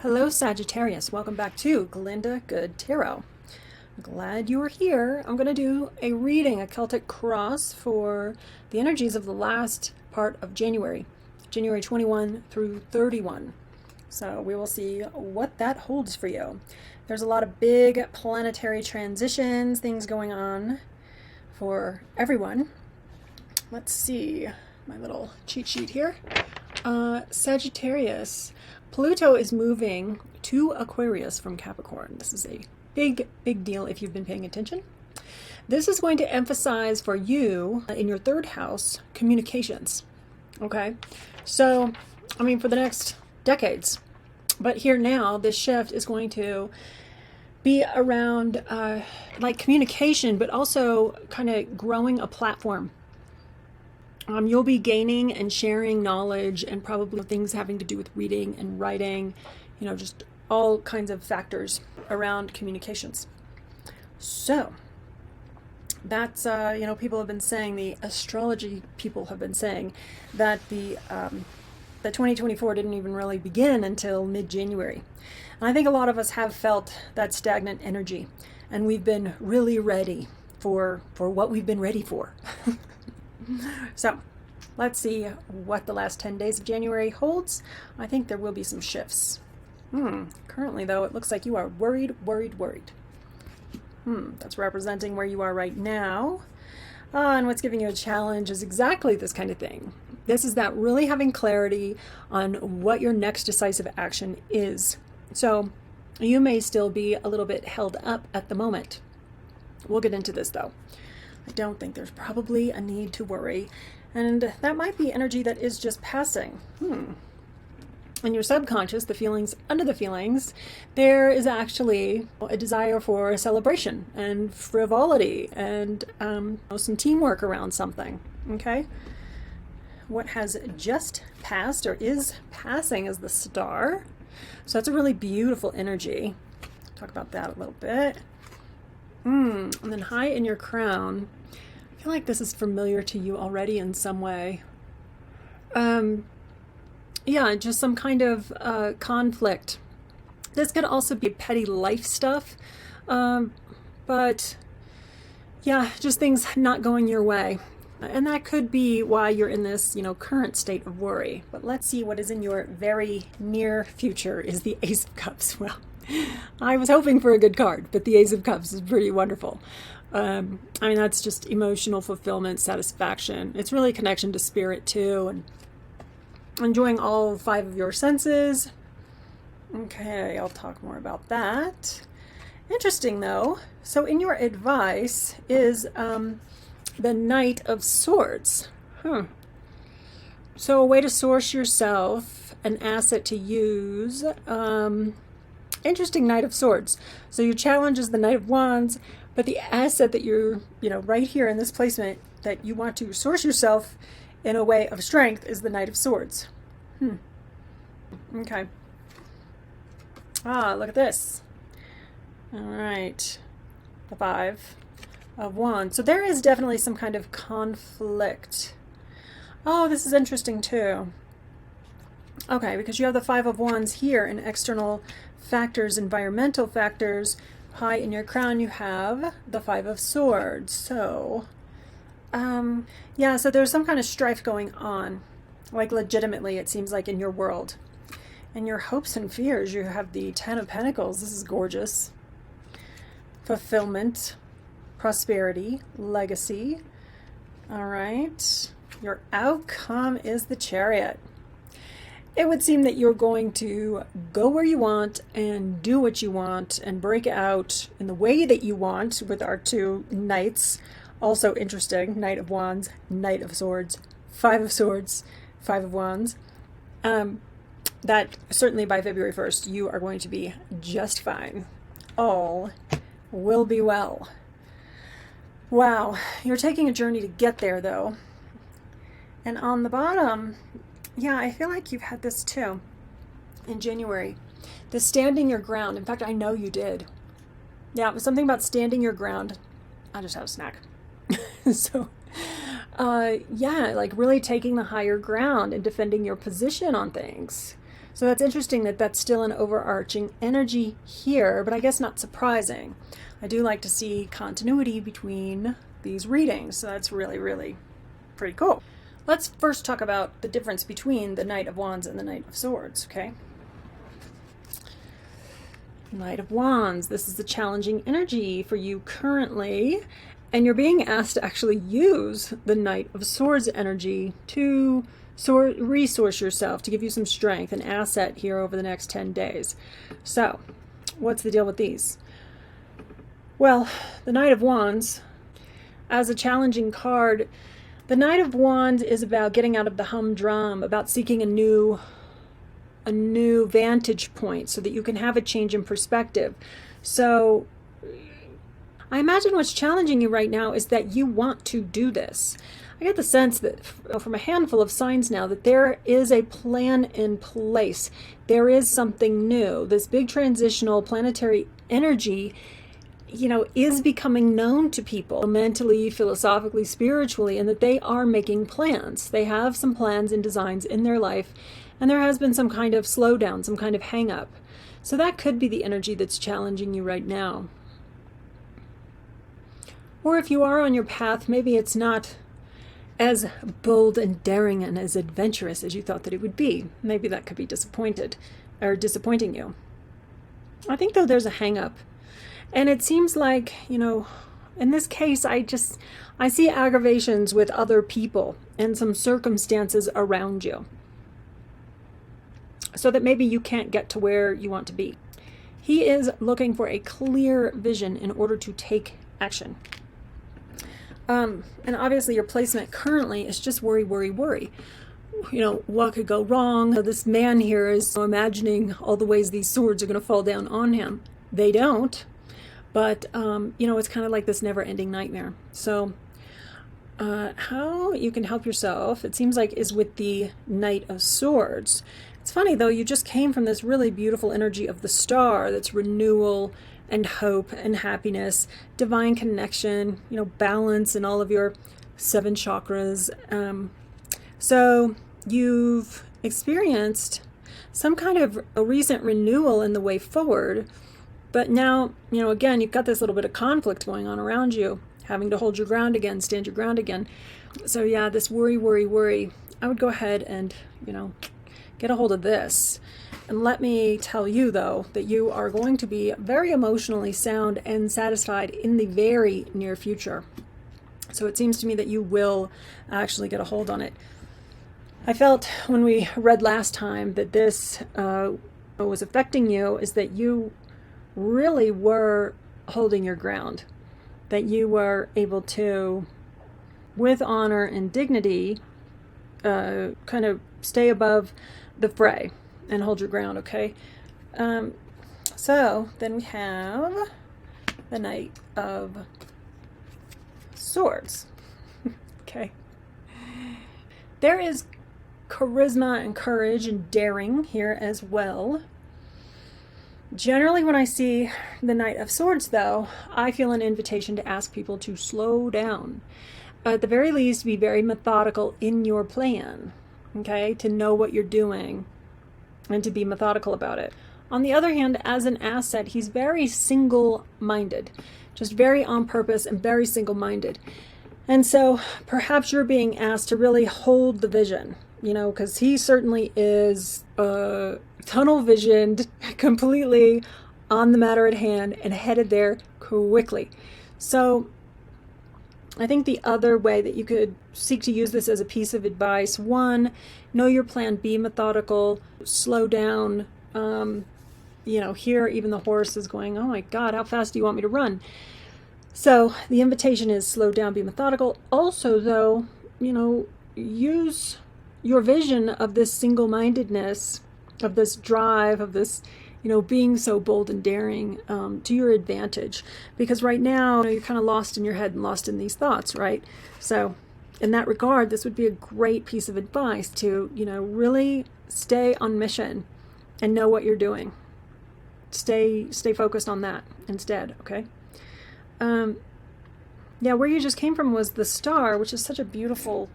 Hello Sagittarius, welcome back to Glinda Good Tarot. I'm glad you are here. I'm going to do a reading, a Celtic cross for the energies of the last part of January 21 through 31. So we will see what that holds for you. There's a lot of big planetary transitions, things going on for everyone. Let's see my little cheat sheet here. Sagittarius. Pluto is moving to Aquarius from Capricorn. This is a big deal if you've been paying attention. This is going to emphasize for you in your third house communications. Okay, so I mean for the next decades, but here now this shift is going to be around like communication, but also kind of growing a platform. You'll be gaining and sharing knowledge and probably things having to do with reading and writing, just all kinds of factors around communications. So that's, people have been saying, the astrology people have been saying that the 2024 didn't even really begin until mid-January. And I think a lot of us have felt that stagnant energy, and we've been really ready for what we've been ready for. So let's see what the last 10 days of January holds. I think there will be some shifts. Currently, though, it looks like you are worried. That's representing where you are right now. And what's giving you a challenge is exactly this kind of thing. This is that really having clarity on what your next decisive action is. So you may still be a little bit held up at the moment. We'll get into this, though. I don't think there's probably a need to worry. And that might be energy that is just passing. In your subconscious, the feelings under the feelings, there is actually a desire for celebration and frivolity and some teamwork around something. Okay? What has just passed or is passing is the Star. So that's a really beautiful energy. Talk about that a little bit. And then high in your crown, I feel like this is familiar to you already in some way. Yeah, just some kind of conflict. This could also be petty life stuff, but yeah, just things not going your way. And that could be why you're in this, current state of worry. But let's see what is in your very near future is the Ace of Cups. Well, I was hoping for a good card, but the Ace of Cups is pretty wonderful. That's just emotional fulfillment, satisfaction. It's really connection to spirit too, and enjoying all 5 of your senses. Okay, I'll talk more about that. Interesting though. So in your advice is the Knight of Swords. So a way to source yourself, an asset to use. Interesting, Knight of Swords. So your challenge is the Knight of Wands, but the asset that you're, right here in this placement that you want to source yourself in a way of strength is the Knight of Swords. Okay. Look at this. All right. The 5 of Wands. So there is definitely some kind of conflict. Oh, this is interesting too. Okay, because you have the 5 of Wands here in external factors, environmental factors. High in your crown, you have the 5 of Swords. So, yeah, so there's some kind of strife going on. Like legitimately, it seems like in your world. And your hopes and fears, you have the 10 of Pentacles. This is gorgeous. Fulfillment, prosperity, legacy. All right. Your outcome is the Chariot. It would seem that you're going to go where you want and do what you want and break out in the way that you want with our 2 knights. Also interesting. Knight of Wands, Knight of Swords, 5 of Swords, 5 of Wands. That certainly by February 1st, you are going to be just fine. All will be well. Wow. You're taking a journey to get there, though. And on the bottom, yeah, I feel like you've had this too in January. The standing your ground. In fact, I know you did. Yeah, it was something about standing your ground. I just had a snack. So, yeah, like really taking the higher ground and defending your position on things. So that's interesting that that's still an overarching energy here, but I guess not surprising. I do like to see continuity between these readings, so that's really, really pretty cool. Let's first talk about the difference between the Knight of Wands and the Knight of Swords, okay? Knight of Wands, this is the challenging energy for you currently, and you're being asked to actually use the Knight of Swords energy to resource yourself, to give you some strength and asset here over the next 10 days. So, what's the deal with these? Well, the Knight of Wands, as a challenging card, the Knight of Wands is about getting out of the humdrum, about seeking a new vantage point so that you can have a change in perspective. So I imagine what's challenging you right now is that you want to do this. I get the sense that from a handful of signs now that there is a plan in place. There is something new. This big transitional planetary energy, is becoming known to people mentally, philosophically, spiritually, and that they are making plans. They have some plans and designs in their life, and there has been some kind of slowdown, some kind of hang up. So that could be the energy that's challenging you right now. Or if you are on your path, maybe it's not as bold and daring and as adventurous as you thought that it would be. Maybe that could be disappointing you. I think, though, there's a hang up. And it seems like, in this case, I see aggravations with other people and some circumstances around you, so that maybe you can't get to where you want to be. He is looking for a clear vision in order to take action. And obviously your placement currently is just worry, worry, worry. What could go wrong? This man here is imagining all the ways these swords are going to fall down on him. They don't. But, it's kind of like this never-ending nightmare. So how you can help yourself, it seems like, is with the Knight of Swords. It's funny, though, you just came from this really beautiful energy of the star that's renewal and hope and happiness, divine connection, balance in all of your 7 chakras. So you've experienced some kind of a recent renewal in the way forward. But now, again, you've got this little bit of conflict going on around you, having to hold your ground again, stand your ground again. So yeah, this worry, worry, worry, I would go ahead and, get a hold of this. And let me tell you, though, that you are going to be very emotionally sound and satisfied in the very near future. So it seems to me that you will actually get a hold on it. I felt when we read last time that this was affecting you is that you really were holding your ground, that you were able to, with honor and dignity, kind of stay above the fray and hold your ground, okay? So then we have the Knight of Swords. Okay. There is charisma and courage and daring here as well. Generally, when I see the Knight of Swords, though, I feel an invitation to ask people to slow down. At the very least, be very methodical in your plan, okay? To know what you're doing and to be methodical about it. On the other hand, as an asset, he's very single-minded, just very on purpose and very single-minded. And so perhaps you're being asked to really hold the vision, because he certainly is tunnel visioned, completely on the matter at hand and headed there quickly. So I think the other way that you could seek to use this as a piece of advice, 1, know your plan, be methodical, slow down. Here even the horse is going, oh my God, how fast do you want me to run? So the invitation is slow down, be methodical. Also, though, use your vision of this single-mindedness, of this drive, of this, being so bold and daring to your advantage. Because right now, you're kind of lost in your head and lost in these thoughts, right? So in that regard, this would be a great piece of advice to, really stay on mission and know what you're doing. Stay focused on that instead, okay? Where you just came from was the star, which is such a beautiful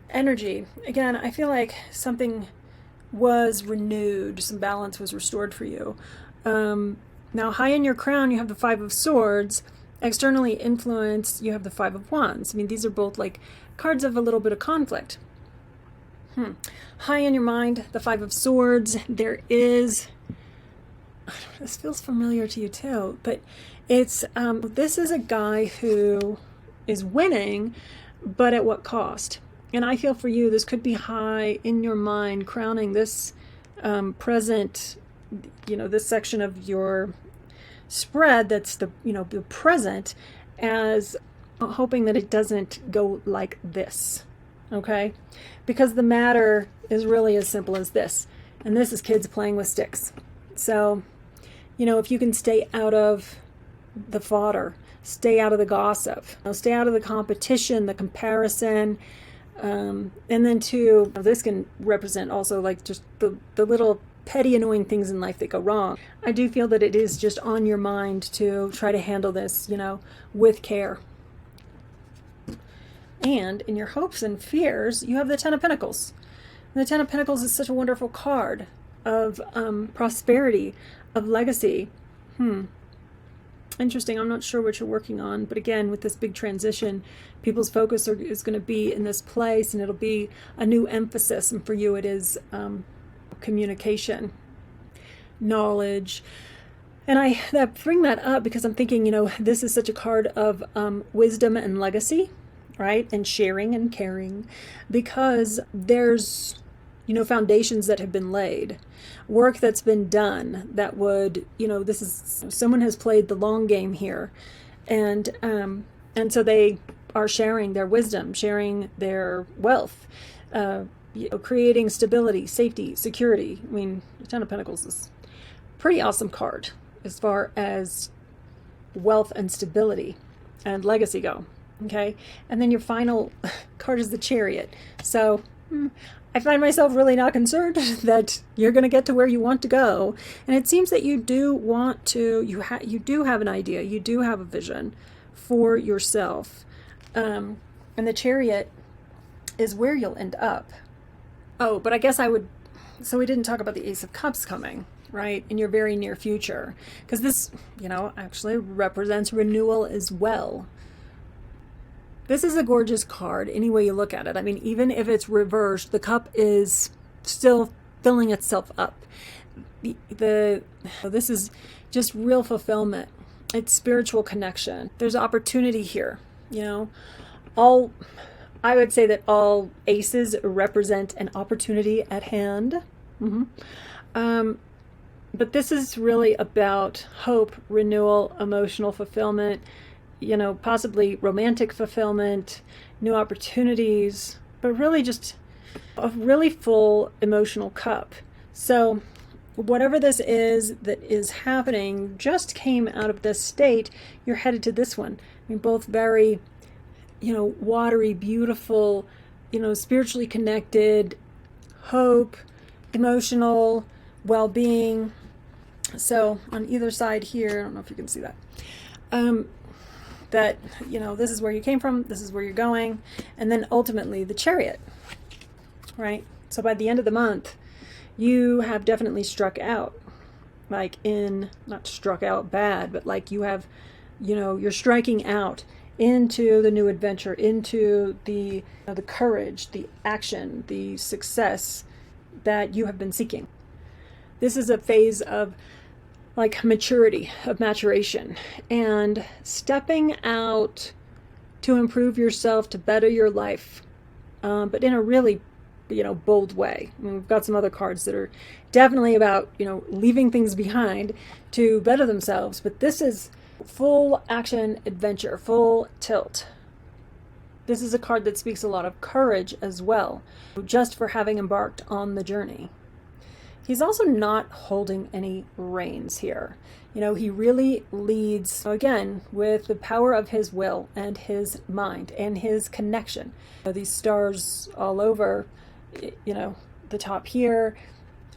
energy. Again, I feel like something was renewed, some balance was restored for you. Now, high in your crown, you have the Five of Swords. Externally influenced, you have the Five of Wands. I mean, these are both like cards of a little bit of conflict. High in your mind, the Five of Swords. There is, this feels familiar to you too, but it's, this is a guy who is winning, but at what cost? And I feel for you, this could be high in your mind, crowning this present, this section of your spread that's the, the present, as hoping that it doesn't go like this, okay? Because the matter is really as simple as this. And this is kids playing with sticks. So, if you can stay out of the fodder, stay out of the gossip, stay out of the competition, the comparison, and then too, this can represent also like just the little petty annoying things in life that go wrong. I do feel that it is just on your mind to try to handle this, with care. And in your hopes and fears, you have the Ten of Pentacles. And the Ten of Pentacles is such a wonderful card of prosperity, of legacy. Interesting. I'm not sure what you're working on, but again, with this big transition, people's focus is going to be in this place, and it'll be a new emphasis. And for you, it is communication, knowledge. And I bring that up because I'm thinking, this is such a card of wisdom and legacy, right? And sharing and caring, because there's, foundations that have been laid, work that's been done that would, this is, someone has played the long game here. And so they are sharing their wisdom, sharing their wealth, creating stability, safety, security. I mean, the Ten of Pentacles is a pretty awesome card as far as wealth and stability and legacy go. Okay. And then your final card is the Chariot. So I find myself really not concerned that you're going to get to where you want to go. And it seems that you do want to, you do have an idea, you do have a vision for yourself. And the Chariot is where you'll end up. Oh, but I guess so we didn't talk about the Ace of Cups coming, right, in your very near future. Because this, actually represents renewal as well. This is a gorgeous card any way you look at it. I mean, even if it's reversed, the cup is still filling itself up. This is just real fulfillment. It's spiritual connection. There's opportunity here, I would say that all aces represent an opportunity at hand. But this is really about hope, renewal, emotional fulfillment, possibly romantic fulfillment, new opportunities, but really just a really full emotional cup. So whatever this is that is happening just came out of this state. You're headed to this one. I mean, both very, watery, beautiful, spiritually connected, hope, emotional well-being. So on either side here, I don't know if you can see that, that, this is where you came from, this is where you're going, and then ultimately the Chariot, right? So by the end of the month, you have definitely struck out, not struck out bad, but like you have, you're striking out into the new adventure, into the courage, the action, the success that you have been seeking. This is a phase of maturity, of maturation, and stepping out to improve yourself, to better your life, but in a really, bold way. I mean, we've got some other cards that are definitely about, leaving things behind to better themselves, but this is full action adventure, full tilt. This is a card that speaks a lot of courage as well, just for having embarked on the journey. He's also not holding any reins here. He really leads, again, with the power of his will and his mind and his connection. These stars all over, the top here.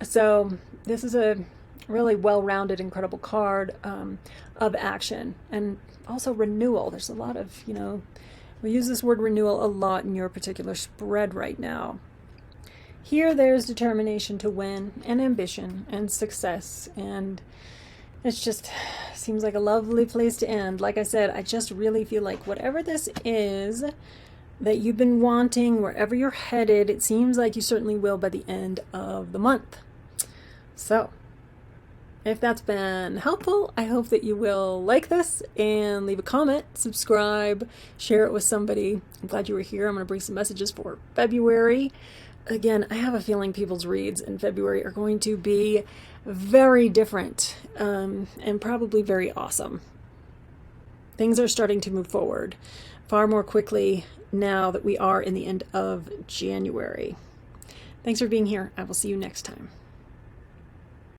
So this is a really well-rounded, incredible card of action and also renewal. There's a lot of, we use this word renewal a lot in your particular spread right now. Here there's determination to win and ambition and success, and it's just seems like a lovely place to end. Like I said, I just really feel like whatever this is that you've been wanting, wherever you're headed, it seems like you certainly will by the end of the month. So if that's been helpful, I hope that you will like this and leave a comment, subscribe, share it with somebody. I'm glad you were here. I'm going to bring some messages for February. Again, I have a feeling people's reads in February are going to be very different and probably very awesome. Things are starting to move forward far more quickly now that we are in the end of January. Thanks for being here. I will see you next time.